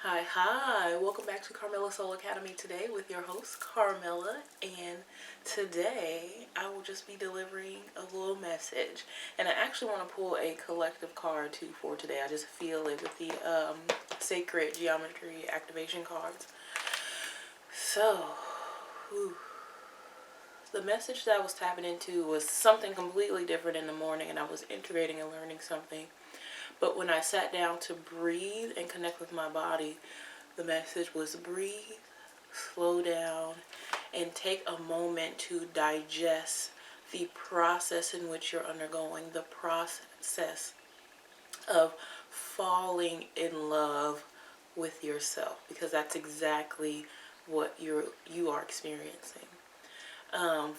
Hi, welcome back to Carmilla Soul Academy today with your host Carmilla, and today I will just be delivering a little message. And I actually want to pull a collective card too for today. I just feel it with the sacred geometry activation cards. So, whew, the message that I was tapping into was something completely different in the morning, and I was integrating and learning something. But when I sat down to breathe and connect with my body, the message was breathe, slow down, and take a moment to digest the process in which you're undergoing, the process of falling in love with yourself, because that's exactly what you are experiencing.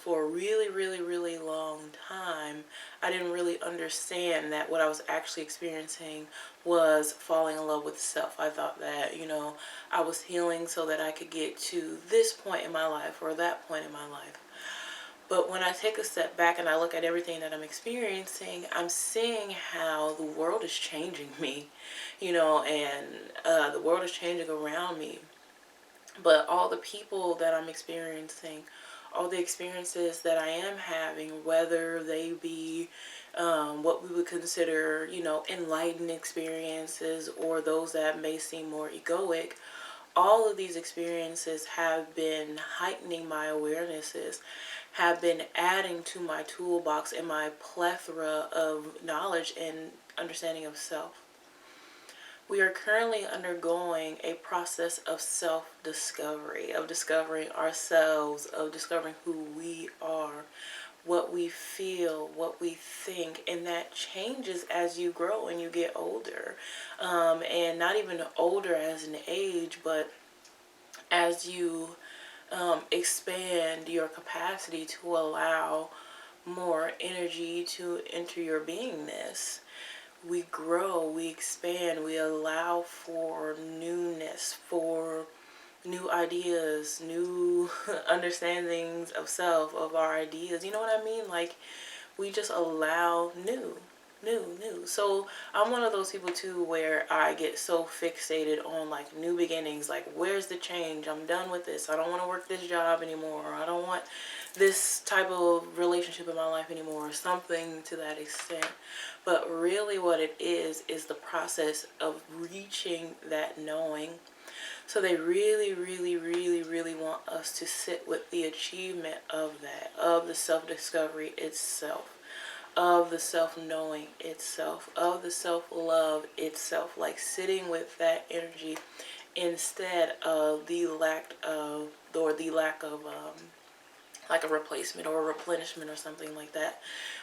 For a really long time, I didn't really understand that what I was actually experiencing was falling in love with self. I thought that, I was healing so that I could get to this point in my life or that point in my life. But when I take a step back and I look at everything that I'm experiencing, I'm seeing how the world is changing me, and the world is changing around me. But all the people that I'm experiencing, all the experiences that I am having, whether they be what we would consider, enlightened experiences or those that may seem more egoic, all of these experiences have been heightening my awarenesses, have been adding to my toolbox and my plethora of knowledge and understanding of self. We are currently undergoing a process of self-discovery, of discovering ourselves, of discovering who we are, what we feel, what we think, and that changes as you grow and you get older. And not even older as an age, but as you expand your capacity to allow more energy to enter your beingness. We grow, we expand, we allow for newness, for new ideas, new understandings of self, of our ideas. You know what I mean? Like, we just allow new. So I'm one of those people too where I get so fixated on like new beginnings, like where's the change? I'm done with this. I don't want to work this job anymore. I don't want this type of relationship in my life anymore, or something to that extent. But really what it is the process of reaching that knowing. So they really want us to sit with the achievement of that, of the self-discovery itself, of the self-knowing itself, of the self-love itself, like sitting with that energy instead of the lack of, like a replacement or a replenishment or something like that.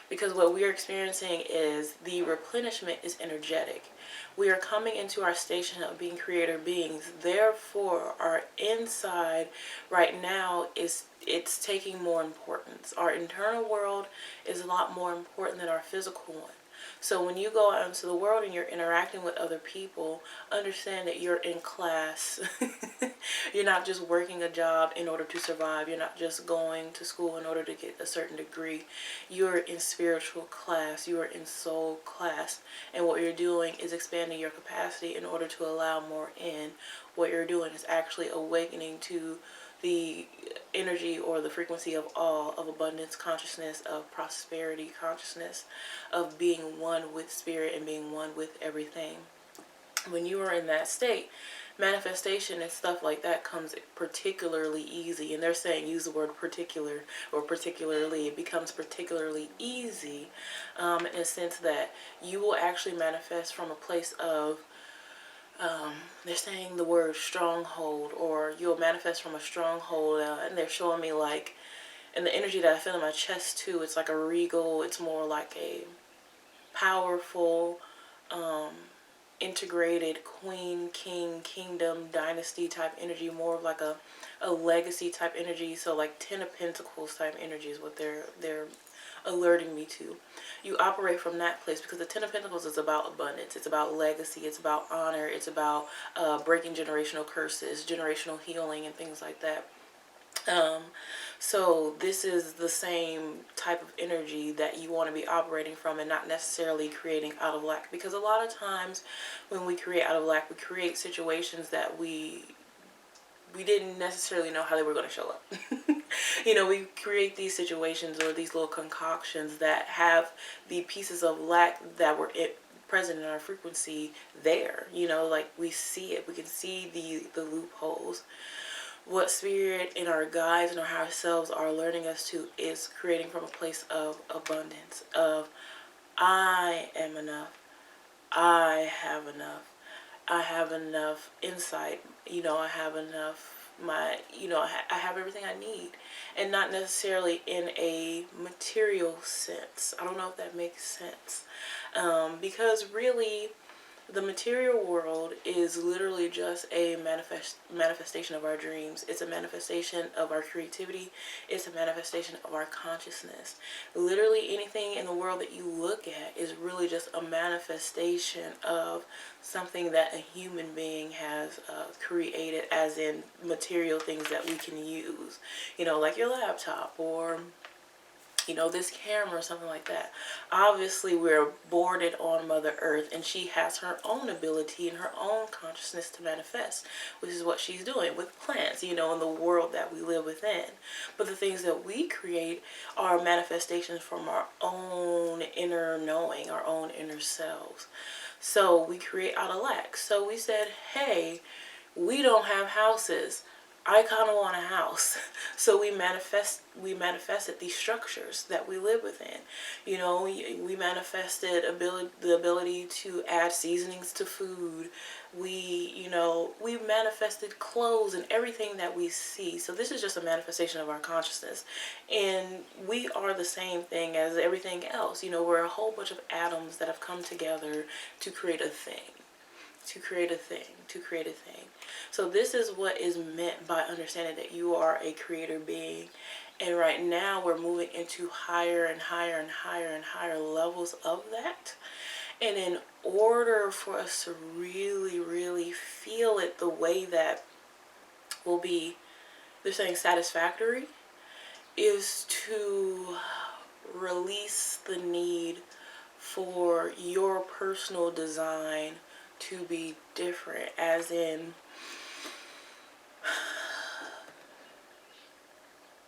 Because what we are experiencing is the replenishment is energetic. We are coming into our station of being creator beings. Therefore, our inside right now it's taking more importance. Our internal world is a lot more important than our physical one. So when you go out into the world and you're interacting with other people, understand that you're in class. You're not just working a job in order to survive. You're not just going to school in order to get a certain degree. You're in spiritual class. You are in soul class. And what you're doing is expanding your capacity in order to allow more in. What you're doing is actually awakening to the energy or the frequency of all, of abundance consciousness, of prosperity consciousness, of being one with spirit and being one with everything. When you are in that state, manifestation and stuff like that comes particularly easy. And they're saying use the word particular or particularly. It becomes particularly easy in a sense that you will actually manifest from a place of they're saying the word stronghold, or you'll manifest from a stronghold, and they're showing me like, and the energy that I feel in my chest too, it's like a regal, it's more like a powerful, integrated queen, king, kingdom, dynasty type energy, more of like a legacy type energy. So like 10 of Pentacles type energy is what they're alerting me to. You operate from that place because the 10 of Pentacles is about abundance. It's about legacy. It's about honor. It's about breaking generational curses, generational healing, and things like that. Um, so this is the same type of energy that you want to be operating from, and not necessarily creating out of lack. Because a lot of times when we create out of lack, we create situations that we didn't necessarily know how they were going to show up. We create these situations or these little concoctions that have the pieces of lack that were present in our frequency there. Like we see it, we can see the loopholes. What spirit and our guides and our higher selves are learning us to is creating from a place of abundance, of I am enough, I have enough, I have enough insight, I have enough, I have everything I need. And not necessarily in a material sense. I don't know if that makes sense. Because really, the material world is literally just a manifestation of our dreams. It's a manifestation of our creativity. It's a manifestation of our consciousness. Literally anything in the world that you look at is really just a manifestation of something that a human being has created, as in material things that we can use. Like your laptop or this camera or something like that. Obviously, we're boarded on Mother Earth, and she has her own ability and her own consciousness to manifest, which is what she's doing with plants, in the world that we live within. But the things that we create are manifestations from our own inner knowing, our own inner selves. So we create out of lack. So we said, hey, we don't have houses. I kind of want a house. So we manifested these structures that we live within. We manifested the ability to add seasonings to food. We manifested clothes and everything that we see. So this is just a manifestation of our consciousness. And we are the same thing as everything else. We're a whole bunch of atoms that have come together to create a thing. To create a thing. So this is what is meant by understanding that you are a creator being. And right now we're moving into higher and higher and higher and higher levels of that. And in order for us to really, really feel it the way that will be, they're saying satisfactory, is to release the need for your personal design to be different, as in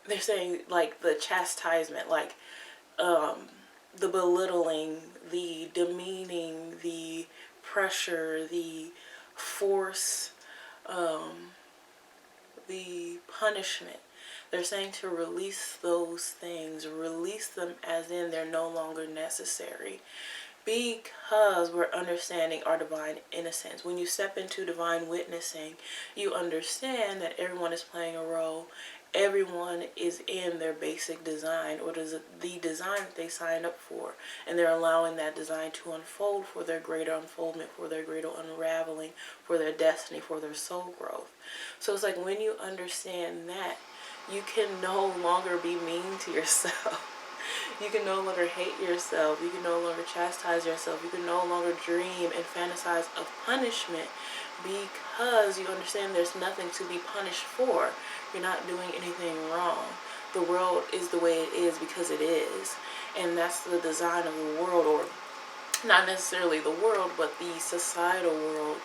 they're saying like the chastisement, like the belittling, the demeaning, the pressure, the force, the punishment. They're saying to release those things, release them as in they're no longer necessary. Because we're understanding our divine innocence. When you step into divine witnessing, you understand that everyone is playing a role. Everyone is in their basic design, or the design that they signed up for. And they're allowing that design to unfold for their greater unfoldment, for their greater unraveling, for their destiny, for their soul growth. So it's like when you understand that, you can no longer be mean to yourself. You can no longer hate yourself. You can no longer chastise yourself. You can no longer dream and fantasize of punishment, because you understand there's nothing to be punished for. You're not doing anything wrong. The world is the way it is because it is. And that's the design of the world, or not necessarily the world, but the societal world.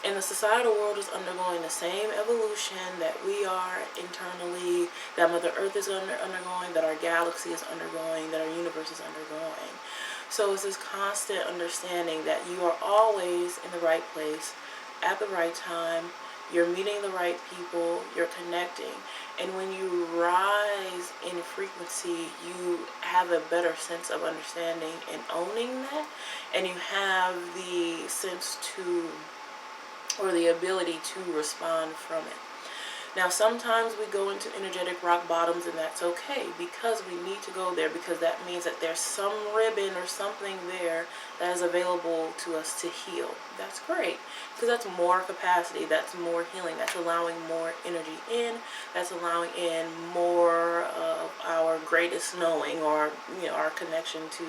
And the societal world is undergoing the same evolution that we are internally, that Mother Earth is undergoing, that our galaxy is undergoing, that our universe is undergoing. So it's this constant understanding that you are always in the right place, at the right time. You're meeting the right people, you're connecting. And when you rise in frequency, you have a better sense of understanding and owning that. And you have the sense to, or the ability to respond from it. Now, sometimes we go into energetic rock bottoms, and that's okay, because we need to go there, because that means that there's some ribbon or something there that is available to us to heal. That's great, because that's more capacity, that's more healing, that's allowing more energy in, that's allowing in more of our greatest knowing, or our connection to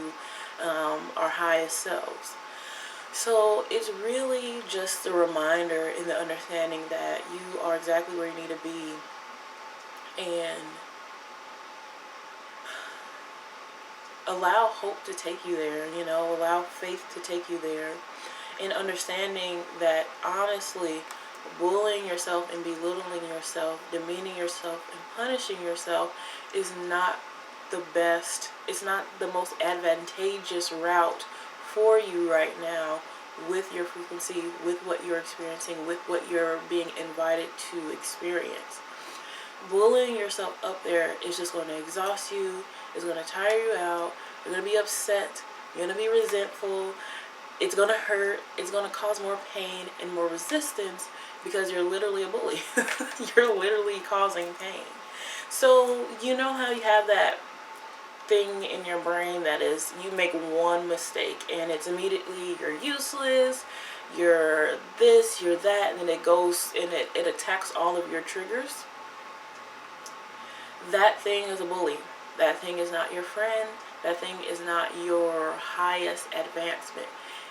our highest selves. So it's really just a reminder in the understanding that you are exactly where you need to be. And allow hope to take you there, you know, allow faith to take you there. And understanding that honestly, bullying yourself and belittling yourself, demeaning yourself and punishing yourself is not the best, it's not the most advantageous route for you right now with your frequency, with what you're experiencing, with what you're being invited to experience. Bullying yourself up there is just going to exhaust you, it's going to tire you out, you're going to be upset, you're going to be resentful, it's going to hurt, it's going to cause more pain and more resistance because you're literally a bully. You're literally causing pain. So you know how you have that thing in your brain that is, you make one mistake and it's immediately you're useless, you're this, you're that, and then it goes and it attacks all of your triggers. That thing is a bully. That thing is not your friend. That thing is not your highest advancement.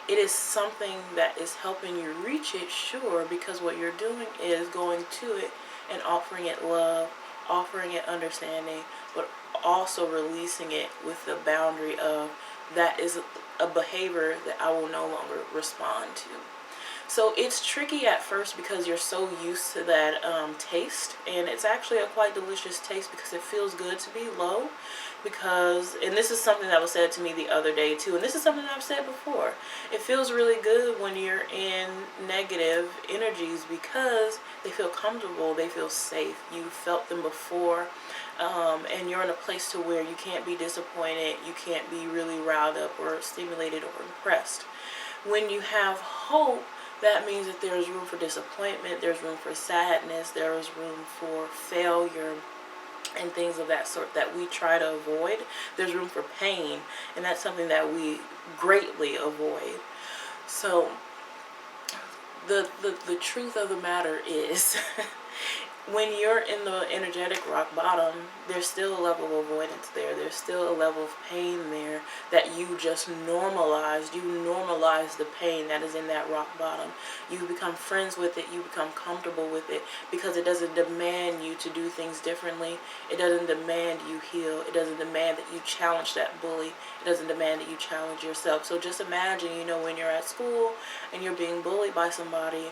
It is something that is helping you reach it, sure, because what you're doing is going to it and offering it love, offering it understanding, but also releasing it with the boundary of that is a behavior that I will no longer respond to. So it's tricky at first because you're so used to that taste, and it's actually a quite delicious taste because it feels good to be low. Because, and this is something that was said to me the other day too, and this is something I've said before, it feels really good when you're in negative energies because they feel comfortable, they feel safe, you felt them before, and you're in a place to where you can't be disappointed, you can't be really riled up or stimulated or impressed. When you have hope, that means that there's room for disappointment, there's room for sadness, there is room for failure and things of that sort that we try to avoid. There's room for pain, and that's something that we greatly avoid. So the truth of the matter is when you're in the energetic rock bottom, there's still a level of avoidance there. There's still a level of pain there that you just normalized. You normalize the pain that is in that rock bottom. You become friends with it. You become comfortable with it because it doesn't demand you to do things differently. It doesn't demand you heal. It doesn't demand that you challenge that bully. It doesn't demand that you challenge yourself. So just imagine, you know, when you're at school and you're being bullied by somebody,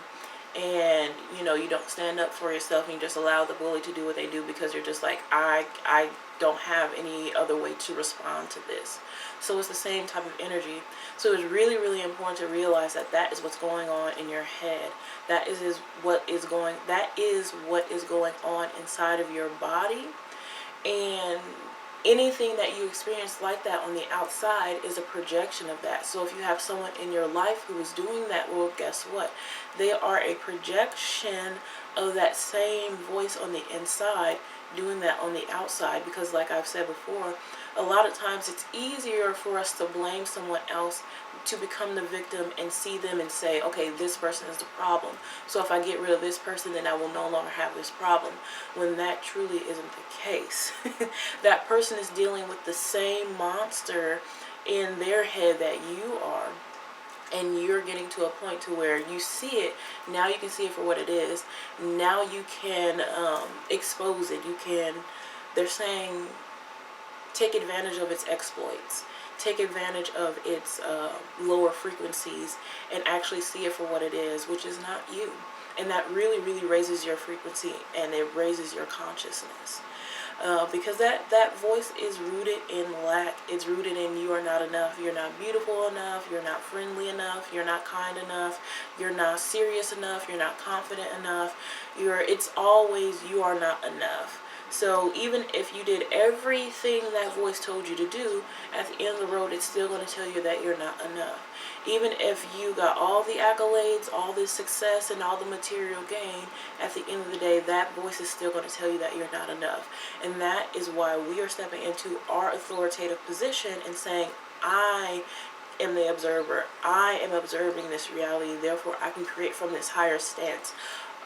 and you know you don't stand up for yourself and you just allow the bully to do what they do because you're just like, I don't have any other way to respond to this. So it's the same type of energy. So it's really, really important to realize that that is what's going on in your head. That is what is going on inside of your body. And anything that you experience like that on the outside is a projection of that. So if you have someone in your life who is doing that, well, guess what? They are a projection of that same voice on the inside doing that on the outside. Because like I've said before, a lot of times it's easier for us to blame someone else, to become the victim and see them and say, okay, this person is the problem, so if I get rid of this person, then I will no longer have this problem, when that truly isn't the case. That person is dealing with the same monster in their head that you are, and you're getting to a point to where you see it. Now you can see it for what it is. Now you can expose it. You can, they're saying, take advantage of its exploits. Take advantage of its lower frequencies and actually see it for what it is, which is not you. And that really, really raises your frequency and it raises your consciousness. Because that voice is rooted in lack. It's rooted in you are not enough. You're not beautiful enough. You're not friendly enough. You're not kind enough. You're not serious enough. You're not confident enough. It's always you are not enough. So even if you did everything that voice told you to do, at the end of the road, it's still going to tell you that you're not enough. Even if you got all the accolades, all the success, and all the material gain, at the end of the day, that voice is still going to tell you that you're not enough. And that is why we are stepping into our authoritative position and saying, I am the observer. I am observing this reality. Therefore, I can create from this higher stance.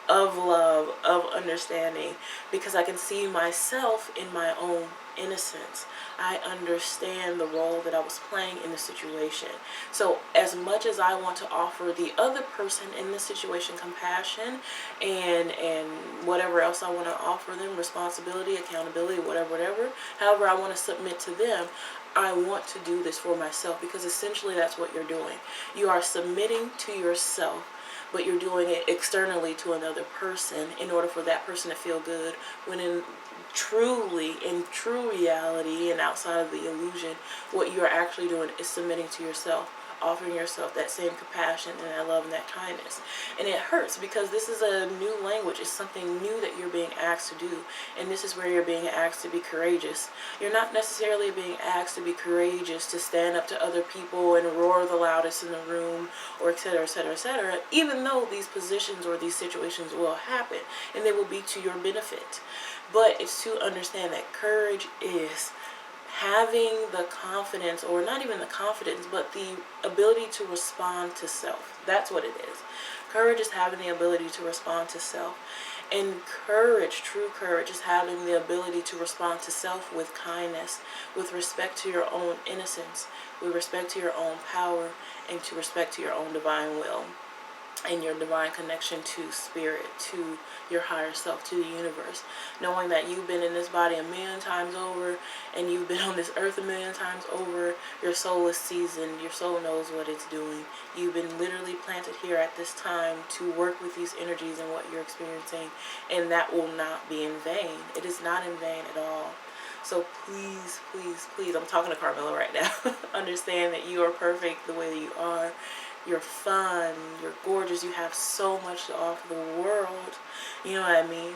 of love, of understanding, because I can see myself in my own innocence. I understand the role that I was playing in the situation. So as much as I want to offer the other person in this situation compassion and whatever else I want to offer them, responsibility, accountability, whatever, however I want to submit to them, I want to do this for myself, because essentially that's what you're doing. You are submitting to yourself, but you're doing it externally to another person in order for that person to feel good, when in true reality and outside of the illusion, what you're actually doing is submitting to yourself, offering yourself that same compassion and that love and that kindness. And it hurts, because this is a new language. It's something new that you're being asked to do, and this is where you're being asked to be courageous. You're not necessarily being asked to be courageous to stand up to other people and roar the loudest in the room, or etc., etc., etc., even though these positions or these situations will happen and they will be to your benefit. But it's to understand that courage is having the confidence, or not even the confidence, but the ability to respond to self. That's what it is. Courage is having the ability to respond to self. And courage, true courage, is having the ability to respond to self with kindness, with respect to your own innocence, with respect to your own power, and to respect to your own divine will and your divine connection to spirit, to your higher self, to the universe. Knowing that you've been in this body 1,000,000 times over, and you've been on this earth 1,000,000 times over. Your soul is seasoned. Your soul knows what it's doing. You've been literally planted here at this time to work with these energies and what you're experiencing, and that will not be in vain. It is not in vain at all. So please, please, please, I'm talking to Carmilla right now. Understand that you are perfect the way that you are. You're fun, you're gorgeous, you have so much to offer the world. You know what I mean?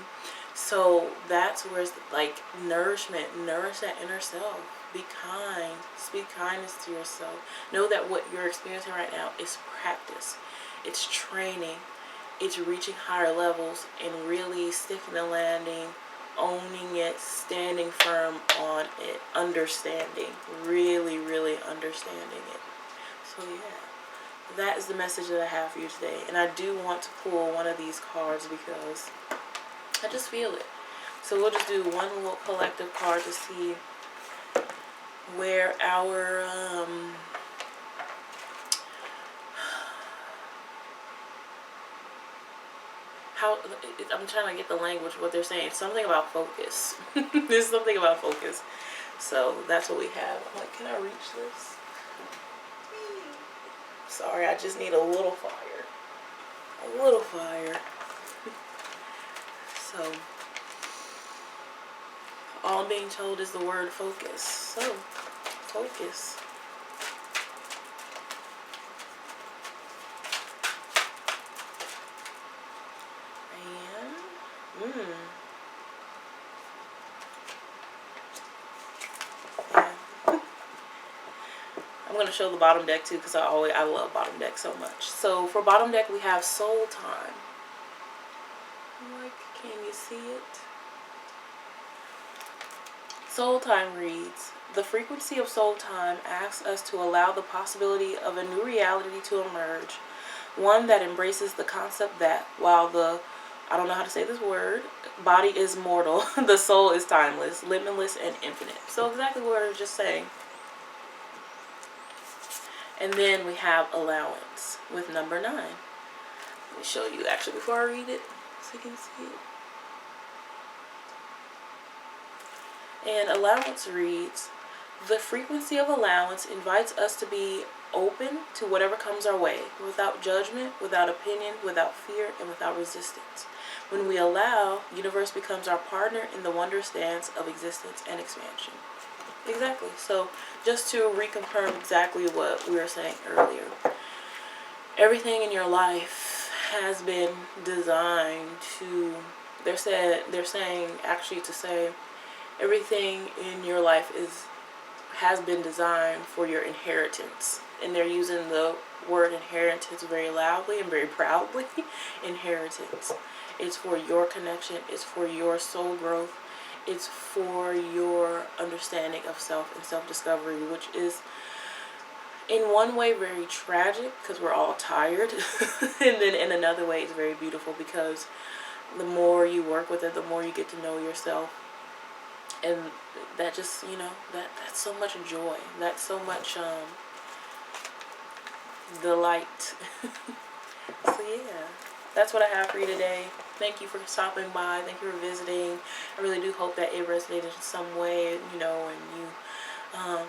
So that's where it's like nourishment. Nourish that inner self. Be kind. Speak kindness to yourself. Know that what you're experiencing right now is practice. It's training. It's reaching higher levels and really sticking the landing, owning it, standing firm on it, understanding. Really, really understanding it. So yeah. That is the message that I have for you today. And I do want to pull one of these cards because I just feel it. So we'll just do one little collective card to see where our I'm trying to get the language, what they're saying. Something about focus. There's something about focus. So that's what we have. I'm like, can I reach this? Sorry, I just need a little fire. A little fire. So, all I'm being told is the word focus. So, focus. And, I'm going to show the bottom deck too, because I love bottom deck so much. So for bottom deck we have soul time. Like, can you see it? Soul time reads, the frequency of soul time asks us to allow the possibility of a new reality to emerge, one that embraces the concept that while the, I don't know how to say this word, body is mortal, the soul is timeless, limitless, and infinite. So exactly what I was just saying. And then we have allowance with number 9. Let me show you actually before I read it so you can see it. And allowance reads, the frequency of allowance invites us to be open to whatever comes our way, without judgment, without opinion, without fear, and without resistance. When we allow, universe becomes our partner in the wondrous dance of existence and expansion. Exactly. So just to reconfirm exactly what we were saying earlier, everything in your life has been designed to, they're saying actually to say everything in your life has been designed for your inheritance. And they're using the word inheritance very loudly and very proudly. Inheritance. It's for your connection. It's for your soul growth. It's for your understanding of self and self-discovery, which is in one way very tragic because we're all tired, and then in another way it's very beautiful because the more you work with it, the more you get to know yourself, and that just, you know, that's so much joy, that's so much delight. So yeah, that's what I have for you today. Thank you for stopping by. Thank you for visiting. I really do hope that it resonated in some way, you know, and you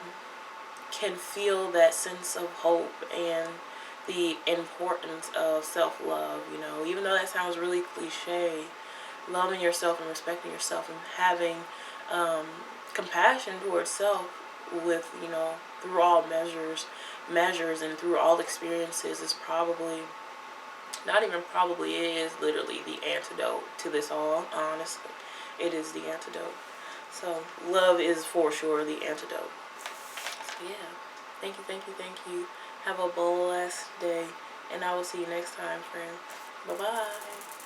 can feel that sense of hope and the importance of self-love. You know, even though that sounds really cliche, loving yourself and respecting yourself and having compassion towards self with, you know, through all measures and through all experiences is probably, not even probably, it is literally the antidote to this all, honestly. It is the antidote. So love is for sure the antidote. So yeah, thank you, thank you, thank you. Have a blessed day, and I will see you next time, friend. Bye-bye.